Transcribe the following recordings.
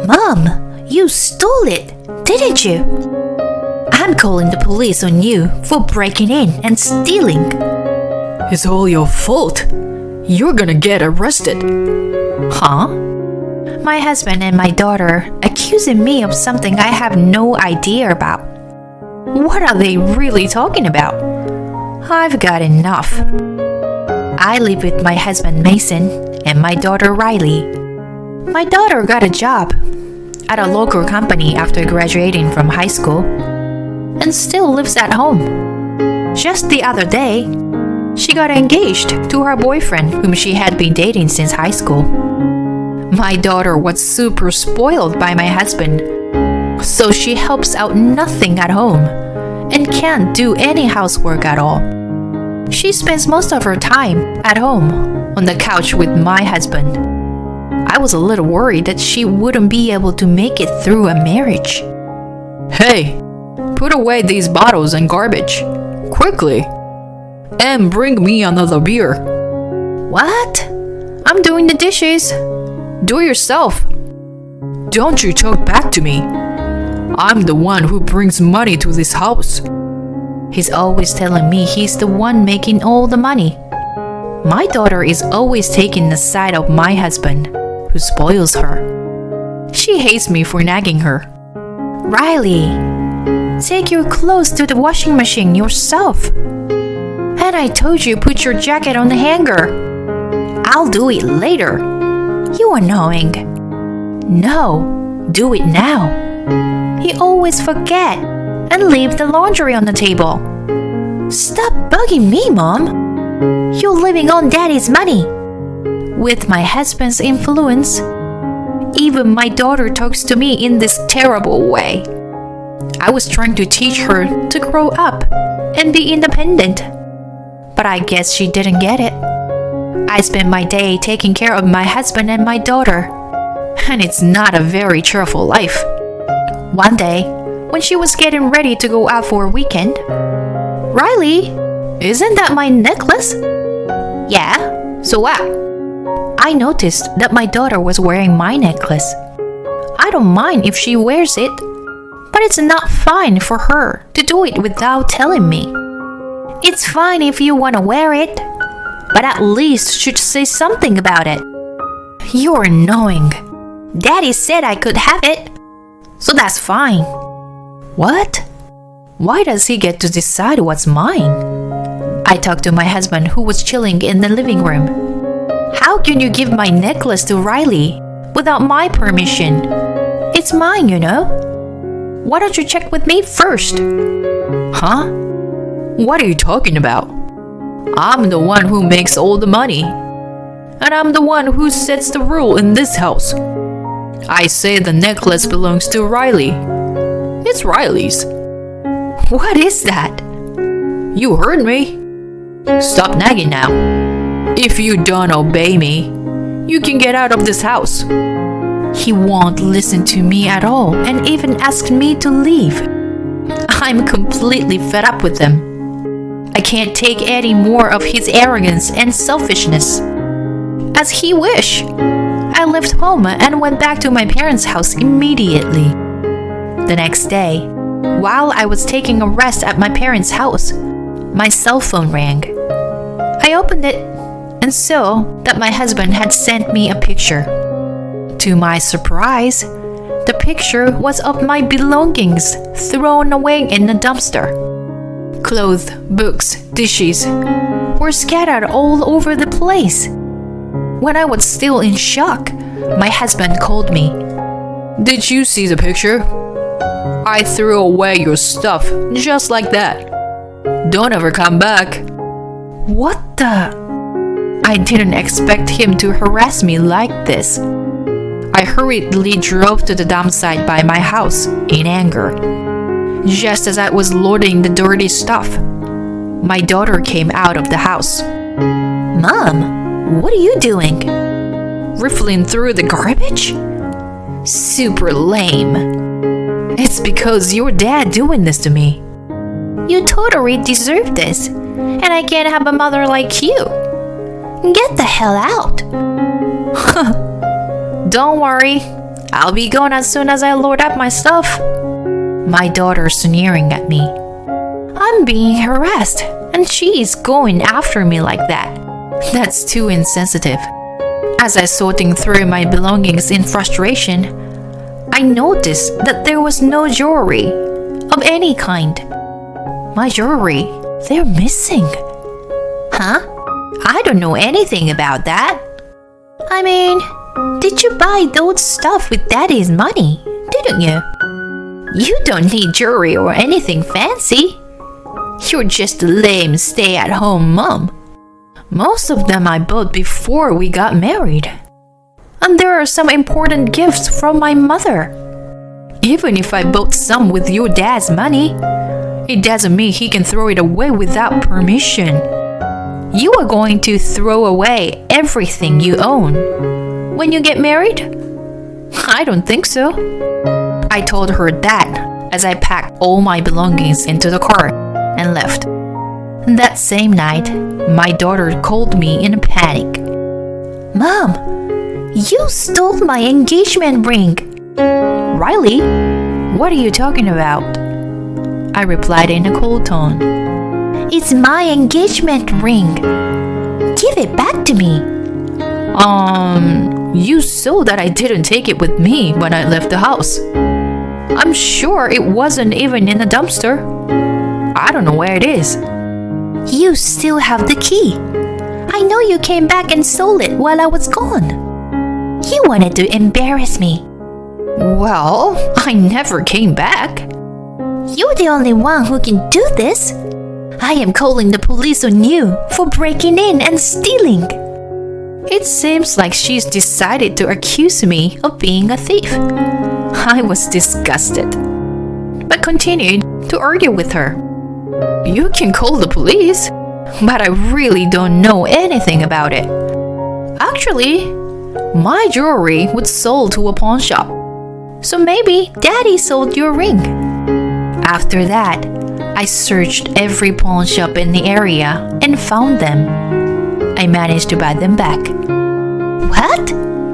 Mom, you stole it, didn't you? I'm calling the police on you for breaking in and stealing. It's all your fault. You're gonna get arrested. Huh? My husband and my daughter accusing me of something I have no idea about. What are they really talking about? I've got enough. I live with my husband Mason and my daughter Riley. My daughter got a job at a local company after graduating from high school and still lives at home. Just the other day, she got engaged to her boyfriend whom she had been dating since high school. My daughter was super spoiled by my husband, so she helps out nothing at home and can't do any housework at all. She spends most of her time at home on the couch with my husband. I was a little worried that she wouldn't be able to make it through a marriage. Hey, put away these bottles and garbage. Quickly. And bring me another beer. What? I'm doing the dishes. Do it yourself. Don't you talk back to me. I'm the one who brings money to this house. He's always telling me he's the one making all the money. My daughter is always taking the side of my husband, who spoils her. She hates me for nagging her. Riley, take your clothes to the washing machine yourself. And I told you put your jacket on the hanger. I'll do it later. You annoying. No, do it now. You always forget and leave the laundry on the table. Stop bugging me, Mom. You're living on Daddy's money. With my husband's influence, even my daughter talks to me in this terrible way. I was trying to teach her to grow up and be independent, but I guess she didn't get it. I spend my day taking care of my husband and my daughter, and it's not a very cheerful life. One day, when she was getting ready to go out for a weekend, Riley, isn't that my necklace? Yeah, so what? I noticed that my daughter was wearing my necklace. I don't mind if she wears it, but it's not fine for her to do it without telling me. It's fine if you want to wear it, but at least should say something about it. You're annoying. Daddy said I could have it, so that's fine. What? Why does he get to decide what's mine? I talked to my husband who was chilling in the living room. How can you give my necklace to Riley without my permission? It's mine, you know. Why don't you check with me first? Huh? What are you talking about? I'm the one who makes all the money. And I'm the one who sets the rule in this house. I say the necklace belongs to Riley. It's Riley's. What is that? You heard me. Stop nagging now. If you don't obey me, you can get out of this house. He won't listen to me at all and even asked me to leave. I'm completely fed up with him. I can't take any more of his arrogance and selfishness. As he wished, I left home and went back to my parents' house immediately. The next day, while I was taking a rest at my parents' house, my cell phone rang. I opened it and saw that my husband had sent me a picture. To my surprise, the picture was of my belongings thrown away in a dumpster. Clothes, books, dishes were scattered all over the place. When I was still in shock, my husband called me. Did you see the picture? I threw away your stuff just like that. Don't ever come back. What the? I didn't expect him to harass me like this. I hurriedly drove to the dump site by my house in anger. Just as I was loading the dirty stuff, my daughter came out of the house. Mom, what are you doing? Riffling through the garbage? Super lame. It's because your dad doing this to me. You totally deserve this, and I can't have a mother like you. Get the hell out. Don't worry, I'll be gone as soon as I load up my stuff. My daughter sneering at me. I'm being harassed, and she is going after me like that. That's too insensitive. As I sorting through my belongings in frustration, I noticed that there was no jewelry of any kind. My jewelry, they're missing. Huh? I don't know anything about that. I mean, did you buy those stuff with Daddy's money, didn't you? You don't need jewelry or anything fancy. You're just a lame stay-at-home mom. Most of them I bought before we got married. And there are some important gifts from my mother. Even if I bought some with your dad's money, it doesn't mean he can throw it away without permission. You are going to throw away everything you own when you get married? I don't think so. I told her that as I packed all my belongings into the car and left. That same night, my daughter called me in a panic. Mom, you stole my engagement ring. Riley, what are you talking about? I replied in a cold tone. It's my engagement ring. Give it back to me. You saw that I didn't take it with me when I left the house. I'm sure it wasn't even in the dumpster. I don't know where it is. You still have the key. I know you came back and stole it while I was gone. You wanted to embarrass me. Well, I never came back. You're the only one who can do this. I am calling the police on you for breaking in and stealing. It seems like she's decided to accuse me of being a thief. I was disgusted, but continued to argue with her. You can call the police, but I really don't know anything about it. Actually, my jewelry was sold to a pawn shop, so maybe Daddy sold your ring. After that, I searched every pawn shop in the area and found them. I managed to buy them back. What?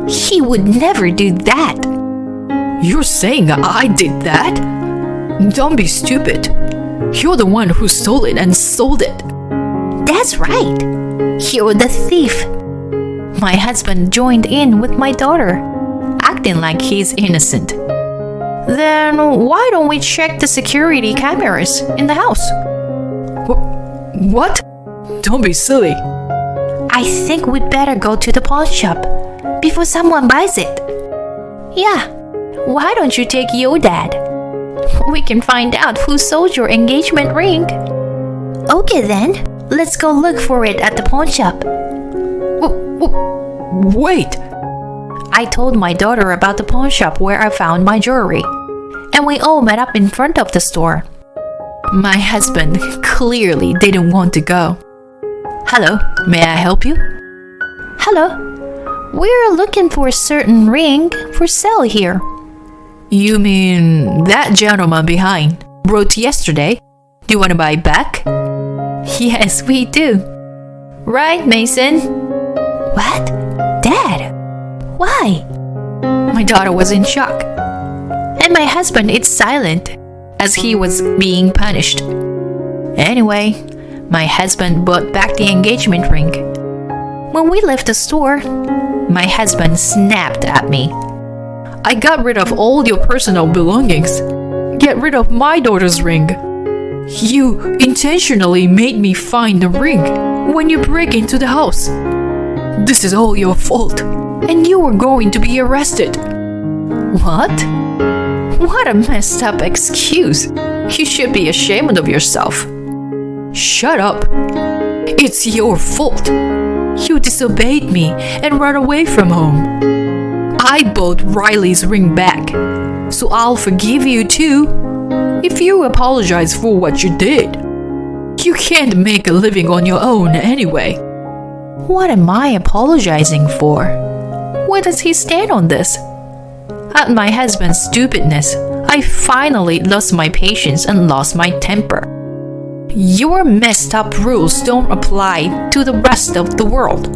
He would never do that. You're saying I did that? Don't be stupid. You're the one who stole it and sold it. That's right. You're the thief. My husband joined in with my daughter, acting like he's innocent. Then why don't we check the security cameras in the house? What? Don't be silly. I think we'd better go to the pawn shop before someone buys it. Yeah, why don't you take your dad? We can find out who sold your engagement ring. Okay then, let's go look for it at the pawn shop. Wait! I told my daughter about the pawn shop where I found my jewelry, and we all met up in front of the store. My husband clearly didn't want to go. Hello, may I help you? Hello, we're looking for a certain ring for sale here. You mean that gentleman behind wrote yesterday? Do you want to buy it back? Yes, we do. Right, Mason? What? Dad? Why? My daughter was in shock, and my husband is silent as he was being punished. Anyway, my husband bought back the engagement ring. When we left the store, my husband snapped at me. I got rid of all your personal belongings. Get rid of my daughter's ring. You intentionally made me find the ring when you break into the house. This is all your fault, and you were going to be arrested. What? What a messed up excuse. You should be ashamed of yourself. Shut up. It's your fault. You disobeyed me and ran away from home. I bought Riley's ring back, so I'll forgive you too if you apologize for what you did. You can't make a living on your own anyway. What am I apologizing for? Where does he stand on this? At my husband's stupidness, I finally lost my patience and lost my temper. Your messed up rules don't apply to the rest of the world.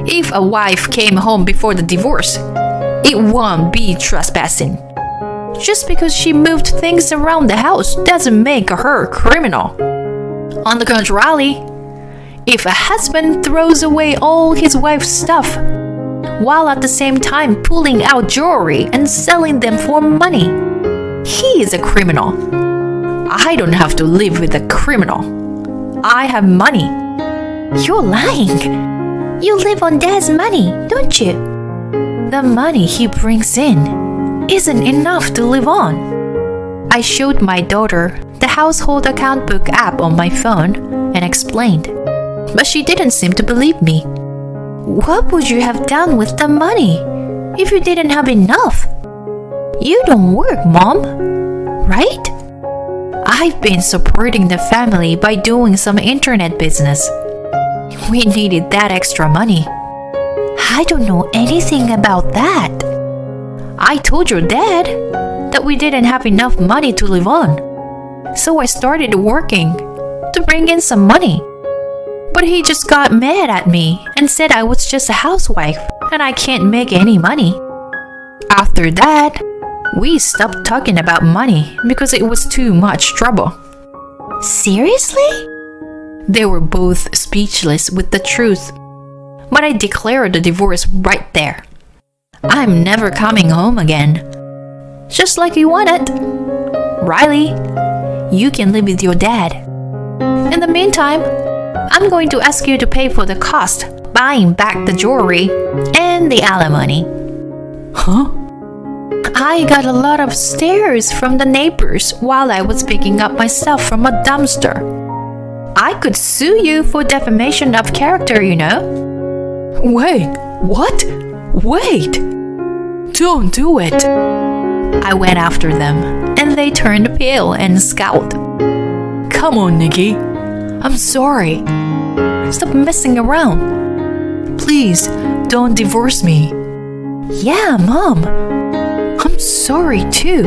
If a wife came home before the divorce, It won't be trespassing. Just because she moved things around the house doesn't make her a criminal. On the contrary, if a husband throws away all his wife's stuff, while at the same time pulling out jewelry and selling them for money, he is a criminal. I don't have to live with a criminal. I have money. You're lying. You live on Dad's money, don't you? The money he brings in isn't enough to live on. I showed my daughter the household account book app on my phone and explained, but she didn't seem to believe me. What would you have done with the money if you didn't have enough? You don't work, Mom, right? I've been supporting the family by doing some internet business. We needed that extra money. I don't know anything about that. I told your dad that we didn't have enough money to live on. So I started working to bring in some money. But he just got mad at me and said I was just a housewife and I can't make any money. After that, we stopped talking about money because it was too much trouble. Seriously? They were both speechless with the truth. But I declared the divorce right there. I'm never coming home again. Just like you wanted. Riley, you can live with your dad. In the meantime, I'm going to ask you to pay for the cost buying back the jewelry and the alimony. Huh? I got a lot of stares from the neighbors while I was picking up my stuff from a dumpster. I could sue you for defamation of character, you know. Wait, what? Wait! Don't do it! I went after them, and they turned pale and scowled. Come on, Nikki. I'm sorry. Stop messing around. Please, don't divorce me. Yeah, Mom. I'm sorry too.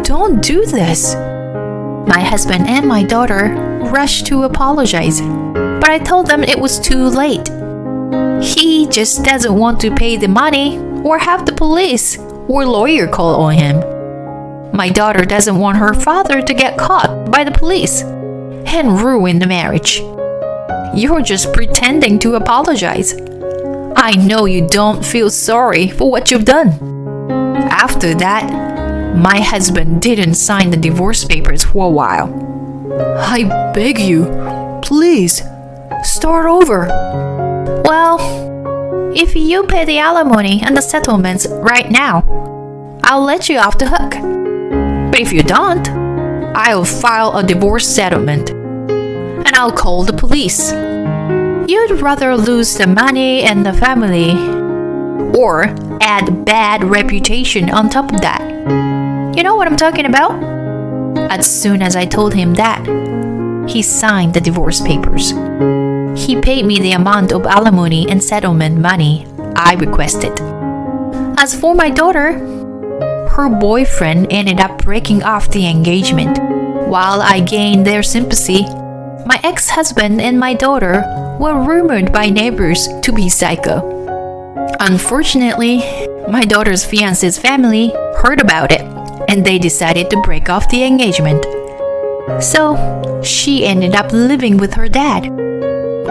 Don't do this. My husband and my daughter rushed to apologize, but I told them it was too late. He just doesn't want to pay the money or have the police or lawyer call on him. My daughter doesn't want her father to get caught by the police and ruin the marriage. You're just pretending to apologize. I know you don't feel sorry for what you've done. After that, my husband didn't sign the divorce papers for a while. I beg you, please, start over. Well, if you pay the alimony and the settlements right now, I'll let you off the hook. But if you don't, I'll file a divorce settlement and I'll call the police. You'd rather lose the money and the family or add bad reputation on top of that. You know what I'm talking about? As soon as I told him that, he signed the divorce papers. He paid me the amount of alimony and settlement money I requested. As for my daughter, her boyfriend ended up breaking off the engagement. While I gained their sympathy, my ex-husband and my daughter were rumored by neighbors to be psycho. Unfortunately, my daughter's fiancé's family heard about it and they decided to break off the engagement. So, she ended up living with her dad.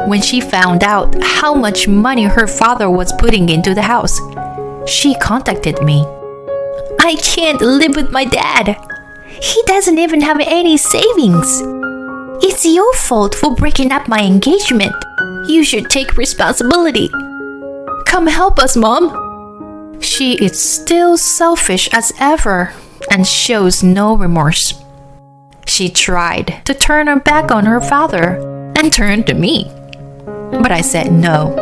When she found out how much money her father was putting into the house, she contacted me. I can't live with my dad. He doesn't even have any savings. It's your fault for breaking up my engagement. You should take responsibility. Come help us, Mom. She is still selfish as ever and shows no remorse. She tried to turn her back on her father and turned to me. But I said no.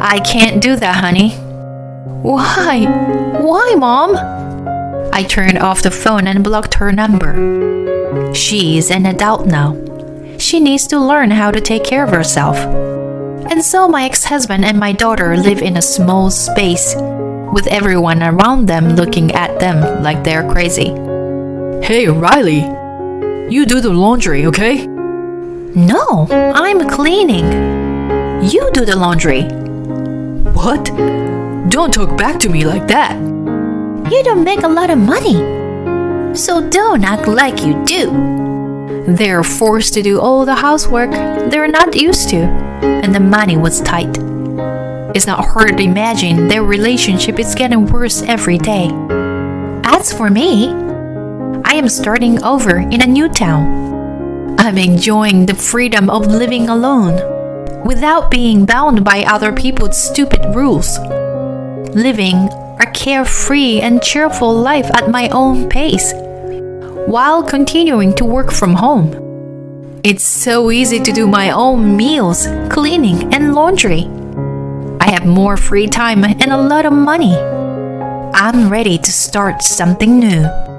I can't do that, honey. Why? Why, Mom? I turned off the phone and blocked her number. She is an adult now. She needs to learn how to take care of herself. And so my ex-husband and my daughter live in a small space, with everyone around them looking at them like they're crazy. Hey, Riley, you do the laundry, okay? No, I'm cleaning. You do the laundry. What? Don't talk back to me like that. You don't make a lot of money, so don't act like you do. They're forced to do all the housework they're not used to, and the money was tight. It's not hard to imagine their relationship is getting worse every day. As for me, I am starting over in a new town. I'm enjoying the freedom of living alone, without being bound by other people's stupid rules. Living a carefree and cheerful life at my own pace, while continuing to work from home. It's so easy to do my own meals, cleaning, and laundry. I have more free time and a lot of money. I'm ready to start something new.